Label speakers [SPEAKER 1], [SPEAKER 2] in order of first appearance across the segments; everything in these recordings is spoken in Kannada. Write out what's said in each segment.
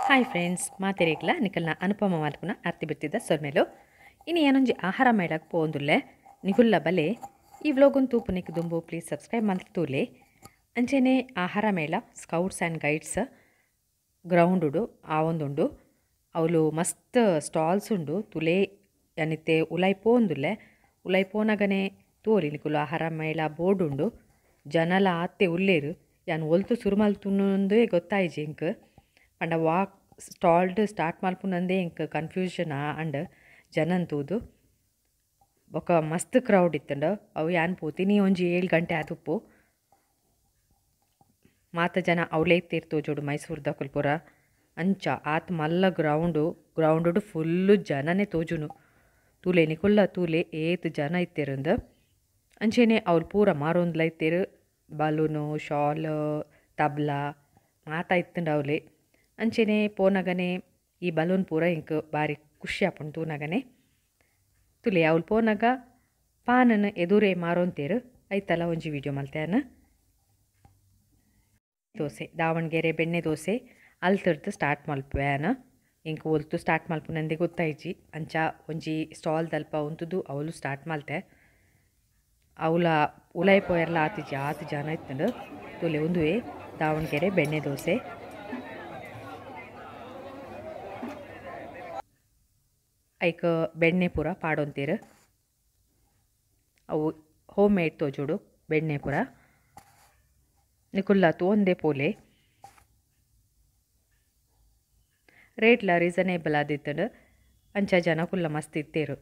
[SPEAKER 1] ಹಾಯ್ ಫ್ರೆಂಡ್ಸ್ ಮಾತೆರೇಗ್ಲ ನಿಕಲ್ನ ಅನುಪಮ ಮಾಲ್ಪುನ ಅರ್ತಿ ಬಿರ್ತಿದ್ದ ಸೊರ್ಮೆಲು ಇನ್ನು ಏನೊಂಜಿ ಆಹಾರ ಮೇಳಕ್ಕೆ ಪೋಂದುಲ್ಲೆ ನಿಗುಲ್ಲ ಬಲೆ ಈ ವ್ಲೋಗುನ್ ತೂಪು ನಿಕ್ ದುಂಬು ಪ್ಲೀಸ್ ಸಬ್ಸ್ಕ್ರೈಬ್ ಮಾಡ್ತೂಲೆ ಅಂಚೆನೆ ಆಹಾರ ಮೇಳ ಸ್ಕೌಟ್ಸ್ ಆ್ಯಂಡ್ ಗೈಡ್ಸ್ ಗ್ರೌಂಡುಡು ಆವೊಂದುಂಡು ಅವಳು ಮಸ್ತ್ ಸ್ಟಾಲ್ಸ್ ಉಂಡು ತುಲೆ ಯನಿತ್ತೆ ಉಲೈ ಪೋಂದುಲ್ಲೆ ಉಲೈ ಪೋನಗನೆ ತೋಲಿ ನಿಕುಲು ಆಹಾರ ಮೇಳ ಬೋರ್ಡ್ ಉಂಡು ಜನಲ ಆತ್ತೆ ಉಲ್ಲೇರು ಯಾನ್ ಒಲ್ತು ಸುರುಮಲ್ ತುನ್ನೊಂದೇ ಗೊತ್ತಾಯ್ಜಿ ಇಂಕ್ ಪಂಡ ವಾಕ್ ಸ್ಟಾಲ್ಡ್ ಸ್ಟಾರ್ಟ್ ಮಲ್ಪುನಂದೇ ಇಂಕ್ ಕನ್ಫ್ಯೂಷನ್ ಅಂಡ್ ಜನನ್ ತೂದು ಬೊಕ ಮಸ್ತ್ ಕ್ರೌಡ್ ಇತ್ತಂಡ ಅವು ಯಾನ್ ಪೋತಿನಿ ಒಂಜಿ 7 ಗಂಟೆ ಆದುಪ್ಪು ಮಾತ ಜನ ಅವಳೇ ತೀರ್ತೋಜೋಡು ಮೈಸೂರ್ದ ಕುಲ್ಪುರ ಅಂಚ ಆತ್ ಮಲ್ಲ ಗ್ರೌಂಡು ಫುಲ್ಲು ಜನನೇ ತೋಜುನು ತೂಲೆ ನಿಕುಲ್ಲ ತೂಲೆ ಏತ್ ಜನ ಇತ್ತೇರಂದು ಅಂಚೆನೆ ಅವ್ರು ಪೂರ ಮಾರೊಂದ್ಲ ಇತ್ತೇರು ಬಲೂನು ಶಾಲ್ ತಬ್ಲಾ ಮಾತ ಇತ್ತಂಡ ಅವಲೆ ಅಂಚೆನೆ ಪೋನಗನೆ ಈ ಬಲೂನ್ ಪೂರ ಇಂಕ್ ಬಾರಿ ಖುಷಿ ಆಪುಂಡು ತೂನಗನೆ ತುಲೆ ಅವ್ಲು ಪೋನಾಗ ಪಾನನ್ ಎದುರೇ ಮಾರೊಂತೇರು ಐತಲ್ಲ ಒಂಜಿ ವಿಡಿಯೋ ಮಲ್ತೇನ ದೋಸೆ ದಾವಣಗೆರೆ ಬೆಣ್ಣೆ ದೋಸೆ ಅಲ್ತರ್ದು ಸ್ಟಾರ್ಟ್ ಮಲ್ಪೇನ ಇಂಕ್ ಒಲ್ತು ಸ್ಟಾರ್ಟ್ ಮಲ್ಪುನಂದೆ ಗೊತ್ತಾಯ್ಜಿ ಅಂಚ ಒಂಜಿ ಸ್ಟಾಲ್ ದಲ್ಪ ಉಂತುದು ಅವಳು ಸ್ಟಾರ್ಟ್ ಮಲ್ತೆ ಅವಳ ಉಲೈ ಪೋಯರ್ಲ ಆತಿಜಿ ಆತು ಜನ ಇತ್ತಂಡು ತುಲೆ ಒಂದುವೆ ದಾವಣಗೆರೆ ಬೆಣ್ಣೆ ದೋಸೆ ಐಕ್ ಬೆಣ್ಣೆ ಪೂರ ಪಾಡೊಂತೇರು ಅವು ಹೋಮ್ ಮೇಡ್ ತೋಜುಡು ಬೆಣ್ಣೆ ಪೂರ ನಿಕುಲ್ಲ ತೋಂದೆ ಪೋಲೆ ರೇಟ್ಲ ರೀಸನೇಬಲ್ ಆದಿತ್ತಂಡು ಅಂಚ ಜನ ಕುಲ್ಲ ಮಸ್ತ್ ಇತ್ತೇರು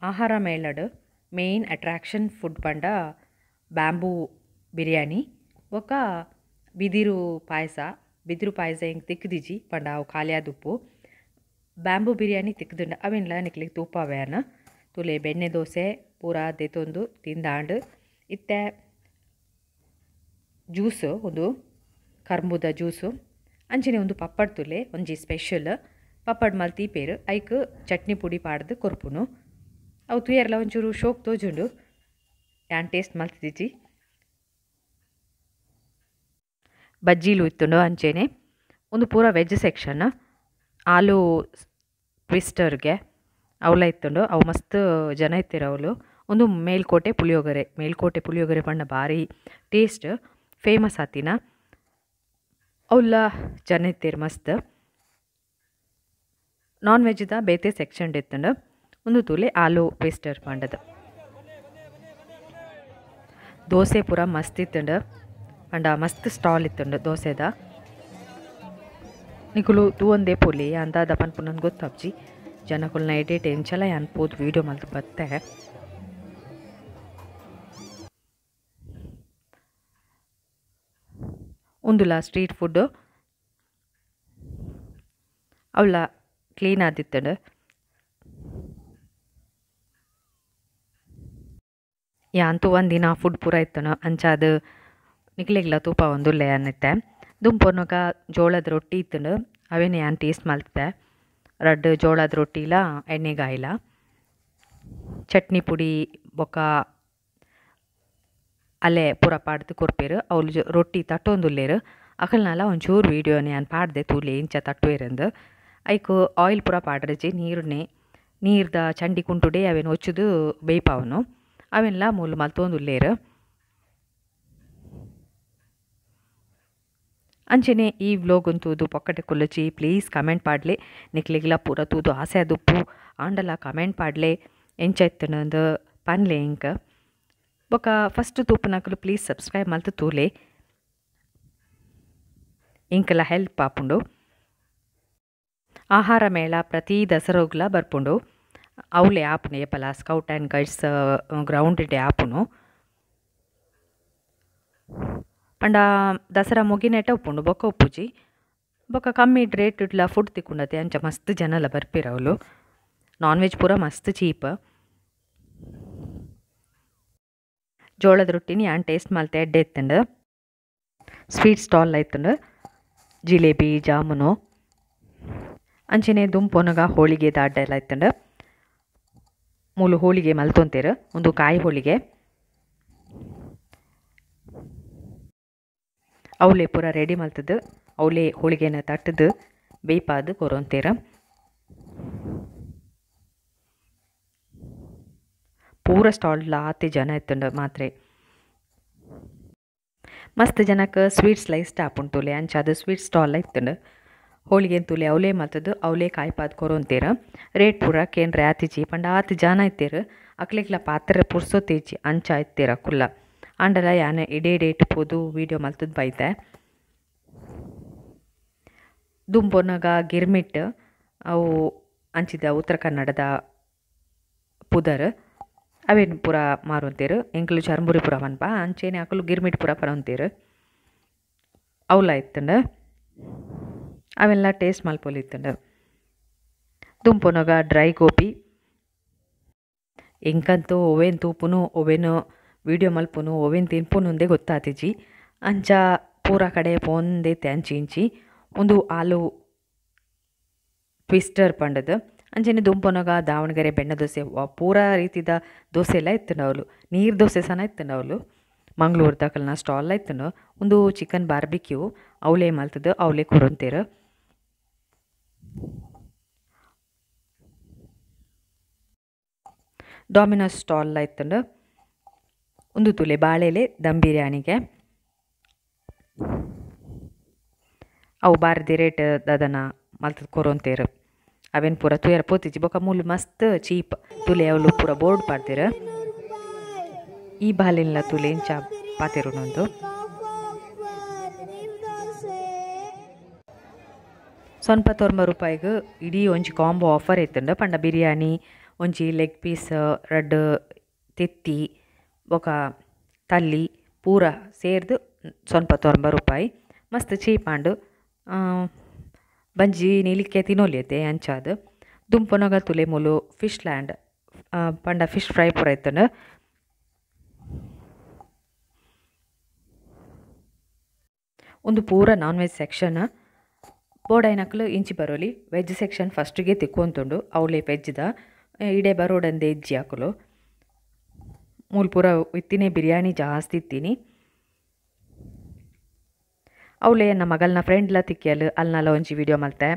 [SPEAKER 1] ಆಹಾರ ಮೇಳಡ್ ಮೇನ್ ಅಟ್ರಾಕ್ಷನ್ ಫುಡ್ ಪಂಡ ಬ್ಯಾಂಬೂ ಬಿರಿಯಾನಿ ಬೊಕ ಬಿದಿರು ಪಾಯಸ ಹಿಂಗೆ ತಿಕ್ಕದಿಜಿ ಪಂಡ ಅವು ಖಾಲಿ ಆದುಪ್ಪು ಬ್ಯಾಂಬೂ ಬಿರಿಯಾನಿ ತಿಕ್ಕದುಂಡ ಅವೆನ್ಲ ನಿಕ್ಲಿಗೆ ತೂಪವೇನ ತುಲೆ ಬೆಣ್ಣೆ ದೋಸೆ ಪೂರ ದೆತೊಂದು ತಿಂದಾಂಡ್ ಇತ್ತೆ ಜ್ಯೂಸು ಒಂದು ಕರ್ಬೂದ ಜ್ಯೂಸು ಅಂಚನೆ ಒಂದು ಪಪ್ಪಡ್ ತುಲೆ ಒಂಜಿ ಸ್ಪೆಷಲ್ ಪಪ್ಪಡ್ ಮಲ್ತೀಪೇರು ಐಕ್ ಚಟ್ನಿ ಪುಡಿ ಪಾಡ್ದು ಕೊರ್ಪುನು ಅವು ತುಯರ್ಲ ಒಂಚೂರು ಶೋಕ್ ತೋಜುಂಡು ಯಾನ್ ಟೇಸ್ಟ್ ಮಲ್ತಿದ್ದಿ ಬಜ್ಜೀಲು ಇತ್ತುಂಡು ಅಂಚೆನೆ ಒಂದು ಪೂರ ವೆಜ್ ಸೆಕ್ಷನ್ ಆಲೂ ಟ್ವಿಸ್ಟರ್ಗೆ ಅವಲ ಇತ್ತುಂಡು ಅವು ಮಸ್ತ್ ಜನ ಇತ್ತೀರ ಅವಳು ಒಂದು ಮೇಲ್ಕೋಟೆ ಪುಳಿಯೋಗರೆ ಪಂಡ ಭಾರಿ ಟೇಸ್ಟ್ ಫೇಮಸ್ ಆತಿನ ಅವಳ ಜನ ಇತ್ತೀರು ಮಸ್ತ್ ನಾನ್ ವೆಜ್ದ ಬೇತೆ ಸೆಕ್ಷನ್ ಇತ್ತುಂಡು ಒಂದು ತೂಲೆ ಆಲೂ ಟ್ವಿಸ್ಟರ್ ಪಂಡದು ದೋಸೆ ಪೂರ ಮಸ್ತ್ ಇತ್ತುಂಡು ಪಂಡ ಮಸ್ತ್ ಸ್ಟಾಲ್ ಇತ್ತುಂಡು ದೋಸೆದ ನಿಕುಲು ತೂವೊಂದೇ ಪೋಲಿ ಅಂದಾದ ಪನ್ಪುನಂದು ಗೊತ್ತಾಪ್ಜಿ ಜನಕುಲ್ನ ಎಡೇಟ್ ಎಂಚಲ ಅನ್ಪೋದು ವೀಡಿಯೋ ಮಲ್ತು ಬತ್ತೆ ಉಂದುಲ ಸ್ಟ್ರೀಟ್ ಫುಡ್ ಅವಳ ಕ್ಲೀನ್ ಆದಿತ್ತಂಡು ಯಾಂತು ಒಂದಿನ ಫುಡ್ ಪೂರ ಇತ್ತನು ಅಂಚ ಅದು ನಿಕ್ಲಿಗ್ಲ ತೂಪ ಒಂದುಲ್ಲೆ ಅನ್ನತ್ತೆ ದುಂಪೊನಗ ಜೋಳದ ರೊಟ್ಟಿ ಇತ್ತಂಡು ಅವೇನೆ ಯಾನ್ ಟೇಸ್ಟ್ ಮಲ್ತೆ ರಡ್ಡು ಜೋಳದ ರೊಟ್ಟಿಲ ಎಣ್ಣೆಗಾಯಿಲ ಚಟ್ನಿ ಪುಡಿ ಬೊಕ ಅಲ್ಲೇ ಪೂರ ಪಾಡ್ದು ಕೊರ್ಪೇರು ಅವಳು ರೊಟ್ಟಿ ತಟ್ಟೊಂದುಲ್ಲೇರು ಅಕಲ್ನಲ ಒಂಚೂರು ವೀಡಿಯೋನೆ ಯಾನ್ ಪಾಡ್ದೆ ತೂಲೆ ಇಂಚ ತಟ್ಟುವೆರಂದು ಐಕ್ ಆಯಿಲ್ ಪೂರ ಪಾಡ್ರಜಿ ನೀರ್ದ ಚಂಡಿ ಕುಂಟುಡೆ ಅವೇನು ಒಚ್ಚುದು ಬೇಯ್ಪಾವನು ಅವೆಲ್ಲ ಮೂಲು ಮಲ್ತೊಂದುಲ್ಲೇರು ಅಂಚೆನೆ ಈ ವ್ಲೋಗ್ ತೂದು ಪೊಕ್ಕಟೆ ಕುಲ್ಲಚಿ ಪ್ಲೀಸ್ ಕಮೆಂಟ್ ಪಾಡ್ಲೆ ನಿಕ್ಲಿಗ್ಲ ಪೂರ ತೂದು ಆಸೆ ಅದುಪ್ಪು ಆಂಡಲ ಕಮೆಂಟ್ ಪಾಡ್ಲೆ ಎಂಚ ಇತ್ತನಂದು ಪನ್ಲೆ ಇಂಕ್ ಬೊಕ ಫಸ್ಟ್ ತೂಪುನಕಲು ಪ್ಲೀಸ್ ಸಬ್ಸ್ಕ್ರೈಬ್ ಮಲ್ತು ತೂಲೆ ಇಂಕೆಲ್ಲ ಹೆಲ್ಪ್ ಆಪುಂಡು ಆಹಾರ ಮೇಳ ಪ್ರತಿ ದಸರೋಗ್ಲ ಬರ್ಪುಂಡು ಅವಳೆ ಆಪುನು ಏಪಲ ಸ್ಕೌಟ್ ಆ್ಯಂಡ್ ಗೈಡ್ಸ್ ಗ್ರೌಂಡ್ ಇಡೆ ಆಪುನು ಪಂಡ ದಸರಾ ಮುಗಿನೆಟ ಉಪ್ಪುಂಡು ಬೊಕ ಉಪ್ಪುಜಿ ಬೊಕ ಕಮ್ಮಿ ರೇಟ್ ಇಡ್ಲ ಫುಡ್ ತಿಕ್ಕುಂಡತೆ ಅಂಚ ಮಸ್ತ್ ಜನಲ ಬರ್ಪೇರು ಅವಳು ನಾನ್ ವೆಜ್ ಪೂರ ಮಸ್ತ್ ಚೀಪ್ ಜೋಳದ ರೊಟ್ಟಿನಿ ಯಾನ್ ಟೇಸ್ಟ್ ಮಲ್ತೆ ಎಡ್ಡೆ ಇತ್ತಂಡು ಸ್ವೀಟ್ ಸ್ಟಾಲ್ ಆಯ್ತಂಡು ಜಿಲೇಬಿ ಜಾಮೂನು ಅಂಚೆನೆ ದುಂಪೊನಗ ಹೋಳಿಗೆ ದಾಡ್ಡ ಎಲ್ಲ ಇತ್ತಂಡು ಮೂಲು ಹೋಳಿಗೆ ಮಲ್ತೊಂತೇರು ಒಂದು ಕಾಯಿ ಹೋಳಿಗೆ ಅವಲೇ ಪೂರ ರೆಡಿ ಮಲ್ತದ್ದು ಅವಲೇ ಹೋಳಿಗೆನ ತಟ್ಟದು ಬೇಯ್ಪಾದು ಕೊರೊಂತೀರ. ಪೂರ ಸ್ಟಾಲ್ ಆತಿ ಜನ ಇತ್ತುಂಡು ಮಾತ್ರೆ. ಮಸ್ತ್ ಜನಕ್ಕೆ ಸ್ವೀಟ್ಸ್ ಇಷ್ಟ ಆಪುಂಟುಲೆ ಅಂಚಾದ ಸ್ವೀಟ್ ಸ್ಟಾಲ್ ಇತ್ತುಂಡು. ಹೋಳಿಗೆ ತುಲೆ ಅವಲೇ ಮಲ್ತದ್ದು ಅವಲೇ ಕಾಯ್ಪಾದು ಕೊರೊಂತೀರ. ರೇಟ್ ಪೂರ ಕೇಂದ್ರ ಆತಿಜಿ ಪಂಡ ಆತಿ ಜನ ಇತ್ತೀರು. ಅಕ್ಲೆಗ್ಲ ಪಾತ್ರೆ ಪುರ್ಸೊತ್ತೇಜಿ ಅಂಚ ಇತ್ತೀರ ಕುಲ್ಲ ಅಂಡಲ ಯಾನೆ ಇಡೇ ಡೇಟ್ ಪೋದು ವೀಡಿಯೋ ಮಲ್ತದ್ದು ಬೈತೆ. ದುಂಬೊನಗ ಗಿರ್ಮಿಟ್ ಅವು ಅಂಚಿದ ಉತ್ತರ ಕನ್ನಡದ ಪುದರ್ ಅವೇನು ಪೂರ ಮಾರುಂತೀರು. ಎಂಕ್ಲು ಚರ್ಮುರಿ ಪೂರ ಮನ್ಪ ಅಂಚೇನೆ ಅಕಲು ಗಿರ್ಮಿಟ್ ಪೂರ ಪರೊಂತೀರು. ಅವಲ ಇತ್ತಂಡು ಅವೆಲ್ಲ ಟೇಸ್ಟ್ ಮಲ್ಪೊಲಿತ್ತಂಡು. ದುಂಪೊನಗ ಡ್ರೈ ಗೋಬಿ ಎಂಕಂತೂ ಓವೇನು ತೂಪುನು ಓವೇನು ವೀಡಿಯೋ ಮಲ್ಪುನು ಓವೇನು ತಿನ್ಪುನುಂದೇ ಗೊತ್ತಾತಿಜಿ ಅಂಚ ಪೂರ ಕಡೆ ಪೋಂದೆ ತ್ಯಾಂಚಿ ಇಂಚಿ ಒಂದು ಆಲು ಟ್ವಿಸ್ಟರ್ ಪಂಡದು ಅಂಚನೆ ದುಂಪೊನಗ ದಾವಣಗೆರೆ ಬೆಣ್ಣೆ ದೋಸೆ ಪೂರ ರೀತಿದ ದೋಸೆ ಎಲ್ಲ ಇತ್ತಂಡು ಅವಳು. ನೀರು ದೋಸೆ ಸಹ ಇತ್ತಂಡು ಅವಳು. ಮಂಗ್ಳೂರ್ದಾಕಲ್ನ ಸ್ಟಾಲ್ ಇತ್ತಂಡು. ಒಂದು ಚಿಕನ್ ಬಾರ್ಬಿಕ್ಯೂ ಅವಲೇ ಮಲ್ತದ್ದು ಅವಲೇ ಕೊರೊಂತೀರು. ಡಾಮಿನೋಸ್ ಸ್ಟಾಲ್ ಇತ್ತಂಡು. ಒಂದು ತುಲೆ ಬಾಳೆಲೆ ದಮ್ ಬಿರಿಯಾನಿಗೆ ಅವು ಬಾರದಿ ರೇಟ್ ಅದನ್ನು ಮಲ್ತದ್ದು ಕೊರೊಂತೀರು. ಅವೇನು ಪೂರ ತುಯರ ಪೋತಿಜಿ ಬೊಕ ಮೂಲು ಮಸ್ತ್ ಚೀಪ್ ತುಲೆ ಅವಳು ಪೂರ ಬೋರ್ಡ್ ಪಾಡ್ತೀರ. ಈ ಬಾಲೆಲ್ಲ ತುಲೆ ಇಂಚ ಪಾತಿರುನೊಂದು ಸ್ವಲ್ಪ 90 ರೂಪಾಯಿಗೆ ಇಡೀ ಒಂಜಿ ಕಾಂಬೋ ಆಫರ್ ಇತ್ತಂಡು. ಪಂಡ ಬಿರಿಯಾನಿ ಒಂಜಿ ಲೆಗ್ ಪೀಸ್ ರಡ್ ತೆತ್ತಿ ಬೊಕ ತಲ್ಲಿ ಪೂರ ಸೇರ್ದು ಸ್ವಲ್ಪ 90 ರೂಪಾಯಿ ಮಸ್ತ್ ಚೀಪ್ ಆಂಡು ಬಂಜಿ ನೀಲಿಕ್ಕೆ ತಿನ್ನೋಲಿಯತೆ ಅಂಚಾದು. ದುಂಪೊನಗ ತುಲೆ ಮೂಲು ಫಿಶ್ ಲ್ಯಾಂಡ್ ಪಂಡ ಫಿಶ್ ಫ್ರೈ ಪೂರ ಇತ್ತಂಡು. ಒಂದು ಪೂರ ನಾನ್ ವೆಜ್ ಸೆಕ್ಷನ್ ಬೋಡೈನಕ್ಲು ಇಂಚಿ ಬರೋಲಿ ವೆಜ್ ಸೆಕ್ಷನ್ ಫಸ್ಟಿಗೆ ತಿಕ್ಕೊಂತುಂಡು ಅವಳೇ ವೆಜ್ದ ಇಡೇ ಬರೋಡಂದೆ ಎಜ್ಜಿ ಹಾಕಲು ಮೂಲು ಪೂರ ಇತ್ತಿನೇ ಬಿರಿಯಾನಿ ಜಾಸ್ತಿ ಇತ್ತೀನಿ. ಅವಳೇ ನನ್ನ ಮಗಲ್ನ ಫ್ರೆಂಡ್ಲ ತಿಕ್ಕಿಯಲು ಅಲ್ನಲ್ಲ ಒಂಜಿ ವೀಡಿಯೋ ಮಲ್ತೆ.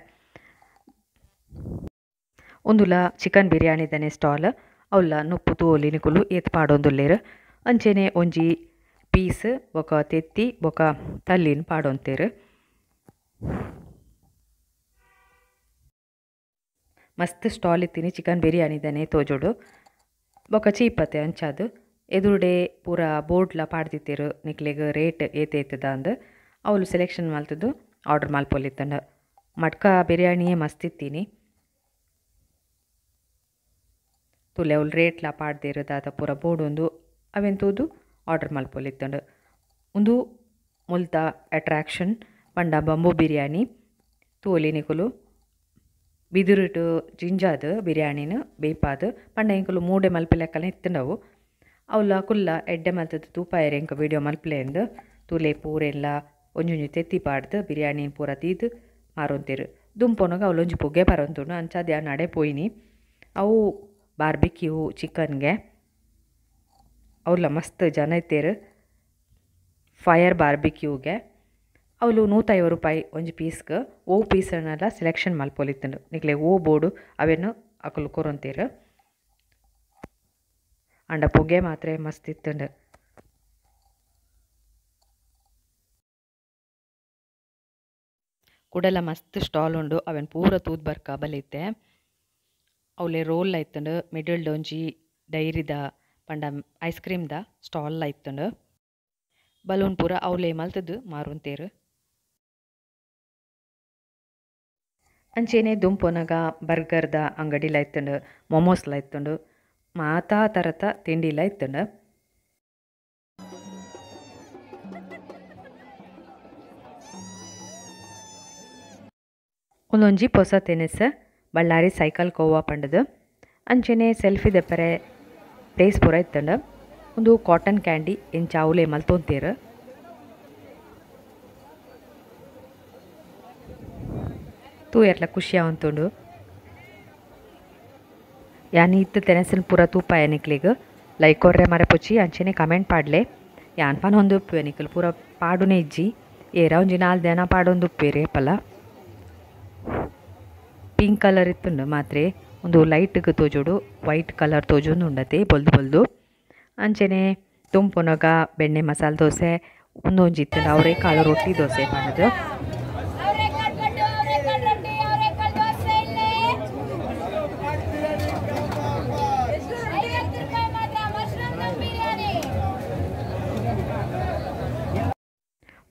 [SPEAKER 1] ಒಂದುಲ ಚಿಕನ್ ಬಿರಿಯಾನಿದನೆ ಸ್ಟಾಲ್ ಅವಳ ನುಪ್ಪು ತೋಲಿ ನಿಕುಲು ಏತ್ ಪಾಡೊಂದುಲ್ಲೇರು ಅಂಚೆನೆ ಒಂಜಿ ಪೀಸ್ ಬೊಕ ತೆತ್ತಿ ಬೊಕ ತಲ್ಲಿನ ಪಾಡೊಂತೇರು. ಮಸ್ತ್ ಸ್ಟಾಲ್ ಇತ್ತೀನಿ ಚಿಕನ್ ಬಿರಿಯಾನಿದನೆ ತೋಜೋಡು ಬೊಕ ಚೀಪತ್ತೆ ಅಂಚಾದು. ಎದುರುಡೆ ಪೂರ ಬೋರ್ಡ್ಲ ಪಾಡ್ದಿತ್ತೇರು ನಿಕ್ಲೆಗ್ ರೇಟ್ ಏತೇತದ ಅಂದು ಅವಳು ಸೆಲೆಕ್ಷನ್ ಮಲ್ತದ್ದು ಆರ್ಡ್ರ್ ಮಲ್ಪೊಲಿತ್ತಂಡ. ಮಡ್ಕ ಬಿರಿಯಾನಿಯೇ ಮಸ್ತ್ ಇತ್ತೀನಿ ತುಲೆ ಅವಳು ರೇಟ್ಲ ಪಾಡ್ದೇರು ದಾದ ಪೂರ ಬೋರ್ಡ್ ಒಂದು ಅವೆಂತೂದು ಆರ್ಡ್ರ್ ಮಲ್ಪೊಲಿತ್ತಂಡು. ಒಂದು ಮುಲ್ತ ಅಟ್ರಾಕ್ಷನ್ ಪಂಡ ಬಂಬು ಬಿರಿಯಾನಿ ತೋಲಿ ನಿಕುಲು ಬಿದಿರುಟು ಜಿಂಜಾದು ಬಿರಿಯಾನಿನ ಬೇಯ್ಪಾದು ಪಂಡ ಎಂಕುಲು ಮೂಡೆ ಮಲ್ಪಲೆಕ್ಕಲ ಇತ್ತಂಡವು. ಅವಳ ಕುಲ್ಲ ಎಡ್ಡೆ ಮಲ್ತದ್ದು ತೂಪ ಏರಿ ಎಂಕ ವೀಡಿಯೋ ಮಲ್ಪಲೆಂದು ತುಲೆ ಪೂರೆಲ್ಲ ಒಂಜೊಂಜಿ ತೆತ್ತಿ ಪಾಡ್ದು ಬಿರಿಯಾನಿನ ಪೂರ ತೀದು ಮಾರೊಂತೀರು. ದುಂಪೊನಗ ಅವಳೊಂಜಿ ಪೊಗೆ ಬರೊಂದುಂಡು ಅಂಚಾದ ಯಾ ನಡೆ ಪೋಯಿನಿ. ಅವು ಬಾರ್ಬಿಕ್ಯೂ ಚಿಕನ್ಗೆ ಅವಳ ಮಸ್ತ್ ಜನ ಇತ್ತೇರು. ಫೈರ್ ಬಾರ್ಬಿಕ್ಯೂಗೆ ಅವಳು 150 ರೂಪಾಯಿ ಒಂಜಿ ಪೀಸ್ಗೆ ಓ ಪೀಸನ್ನೆಲ್ಲ ಸೆಲೆಕ್ಷನ್ ಮಲ್ಪೊಲಿತ್ತಂಡು ನಿಕ್ಲೆ ಓ ಬೋರ್ಡು ಅವೇನು ಅಕಲು ಕೊರೊಂತೀರು. ಅಂಡ ಪೊಗೆ ಮಾತ್ರ ಮಸ್ತ್ ಇತ್ತಂಡು. ಕುಡಲ ಮಸ್ತ್ ಸ್ಟಾಲ್ ಉಂಡು ಅವೇನು ಪೂರ ತೂದ್ ಬರ್ಕ ಬಲಿತ್ತೆ. ಅವಳೆ ರೋಲ್ ಇತ್ತಂಡು ಮಿಡಲ್ಡ್ ಒಂಜಿ ಡೈರಿದ ಪಂಡ ಐಸ್ ಕ್ರೀಮ್ದ ಸ್ಟಾಲ್ ಇತ್ತಂಡು. ಬಲೂನ್ ಪೂರ ಅವಳೆ ಮಲ್ತದ್ದು ಮಾರುಂತೇರು. ಅಂಚೆನೆ ದುಂಪೊನಗ ಬರ್ಗರ್ದ ಅಂಗಡಿಲ ಇತ್ತಂಡು ಮೊಮೋಸ್ಲ ಇತ್ತಂಡು ಮಾತಾ ತರತ ತಿಂಡಿಲ ಇತ್ತಂಡು. ಒಂದೊಂಜಿ ಪೊಸ ತೆನೆಸ್ ಬಳ್ಳಾರಿ ಸೈಕಲ್ ಕೋವಾ ಪಂಡದು ಅಂಚೆನೆ ಸೆಲ್ಫಿ ದೆಪ್ಪರೆ ಪ್ಲೇಸ್ ಪೂರ ಇತ್ತಂಡು. ಒಂದು ಕಾಟನ್ ಕ್ಯಾಂಡಿ ಎಂಚ ಅವಲೆ ಮಲ್ತೊಂತೇರು. ತೂ ಎರ್ಲ ಖುಷಿ ಆವಂತುಂಡು. ಯಾನ್ ಇತ್ತು ತೆನೆಸಿನ ಪೂರ ತೂಪ ಎನಿಕ್ಲಿಗೆ ಲೈಕ್ ಕೊರ್ರೆ ಮರೆ ಪೊಚ್ಚಿ ಅಂಚೆನೆ ಕಮೆಂಟ್ ಪಾಡ್ಲೆ ಯಾನ್ ಪನ್ ಹೊಂದು ನಿಕ್ಲು ಪೂರ ಪಾಡುನೆ ಇಜ್ಜಿ ಏರ ಒಂಜಿ 4 ದಿನ ಪಾಡೊಂದು ಉಪ್ಪೇರಿ ಪಲ ಪಿಂಕ್ ಕಲರ್ ಇತ್ತುಂಡು ಮಾತ್ರೆ ಒಂದು ಲೈಟ್ಗ್ ತೋಜುಡು ವೈಟ್ ಕಲರ್ ತೋಜೊಂದು ಉಂಡತೆ ಬೊಲ್ದು ಬೊಲ್ದು ಅಂಚನೆ ತುಂಪುನಗ ಬೆಣ್ಣೆ ಮಸಾಲೆ ದೋಸೆ ಒಂದೊಂಜಿ ಇತ್ತುಂಡು ಅವರೆಕಾಳು ರೊಟ್ಟಿ ದೋಸೆ ಪಂಡದು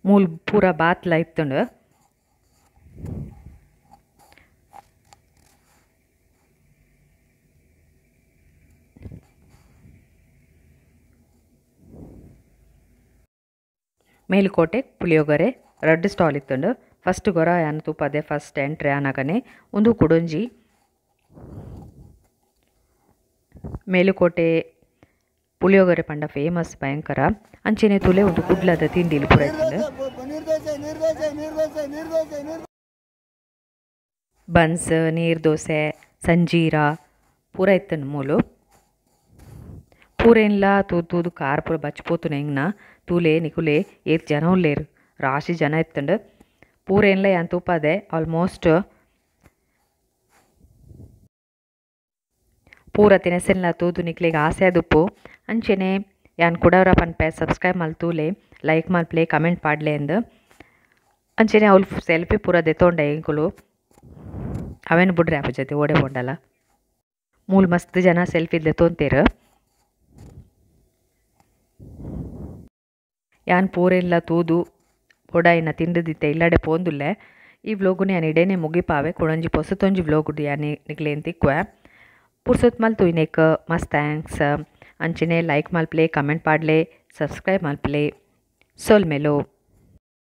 [SPEAKER 1] ಮೂಲ್ ಪೂರ ಬಾತ್ಲ ಇತ್ತುಂಡು ಮೇಲುಕೋಟೆ ಪುಳಿಯೋಗರೆ ರಡ್ಡ್ ಸ್ಟಾಲ್ ಇತ್ತುಂಡು ಫಸ್ಟ್ ಗೊರ ಯಾನ್ ತೂಪದೆ ಫಸ್ಟ್ ಎಂಟ್ರಿ ಆನಗನೆ ಒಂದು ಕುಡೊಂಜಿ ಮೇಲುಕೋಟೆ ಪುಳಿಯೋಗರೆ ಪಂಡ ಫೇಮಸ್ ಭಯಂಕರ ಅಂಚೆನೆ ತುಲೆ ಒಂದು ಕುಡ್ಲದ ತಿಂಡಿಲು ಪೂರ ಇತ್ತುಂಡು ಬನ್ಸ್ ನೀರ್ ದೋಸೆ ಸಂಜೀರ ಪೂರ ಇತ್ತುಂಡು ಮೂಲು ಪೂರೆನ್ಲ ತೂದು ಕಾರ್ ಪೂರ ಬಚ್ಚಿಪೋತುನ ಎಂಗ್ನ ತೂಲೆ ನಿಕುಲೆ ಏತ್ ಜನ ಉಲ್ಲೇರು ರಾಶಿ ಜನ ಇತ್ತುಂಡು ಪೂರೆನ್ಲ ಯಾನ್ ತೂಪದೆ ಆಲ್ಮೋಸ್ಟ್ ಪೂರ ತಿನಸೆನ್ಲ ತೂದು ನಿಕ್ಲೆಗ್ ಆಸೆ ಆದುಪ್ಪು ಅಂಚೆನೆ ಯಾನ್ ಕುಡವರ ಪನ್ಪೆ ಸಬ್ಸ್ಕ್ರೈಬ್ ಮಲ್ತೂಲೆ ಲೈಕ್ ಮಲ್ಪ್ಲೆ ಕಮೆಂಟ್ ಪಾಡ್ಲೆ ಎಂದು ಅಂಚೆನೆ ಅವ್ಲು ಸೆಲ್ಫಿ ಪೂರ ದೆತೊಂಡೆ ಎಂಕುಲು ಅವೇನು ಬಿಡ್ರಿ ಅಪ್ಪ ಜೊತೆ ಓಡೆ ಬಂಡಲ್ಲ ಮೂಲ್ ಮಸ್ತ್ ಜನ ಸೆಲ್ಫಿ ದೆತೊಂತೇರು ಯಾನ್ ಪೂರೆಲ್ಲ ತೂದು ಬೊಡಾಯಿನ ತಿಂಡಿದಿತ್ತೆ ಇಲ್ಲಡೆ ಪೋಂದುಲ್ಲೆ ಈ ವ್ಲೋಗುನ ಯಾನ್ ಇಡೇನೆ ಮುಗಿಪಾವೆ ಕೊಡೊಂಜಿ ಪೊಸತೊಂಜಿ ವ್ಲೋಗುಡು ಯಾನ್ ನಿಕ್ಲೇನ್ ತಿಕ್ಕುವೆ ಪುರ್ಸೊತ್ ಮಲ್ತು ಇನ್ನೇಕ್ ಮಸ್ತ್ ಥ್ಯಾಂಕ್ಸ್ ಅಂಚನೆ ಲೈಕ್ ಮಲ್ಪ್ಲೆ ಕಮೆಂಟ್ ಪಾಡ್ಲೆ ಸಬ್ಸ್ಕ್ರೈಬ್ ಮಲ್ಪ್ಲೆ ಸೊಲ್ಮೆಲು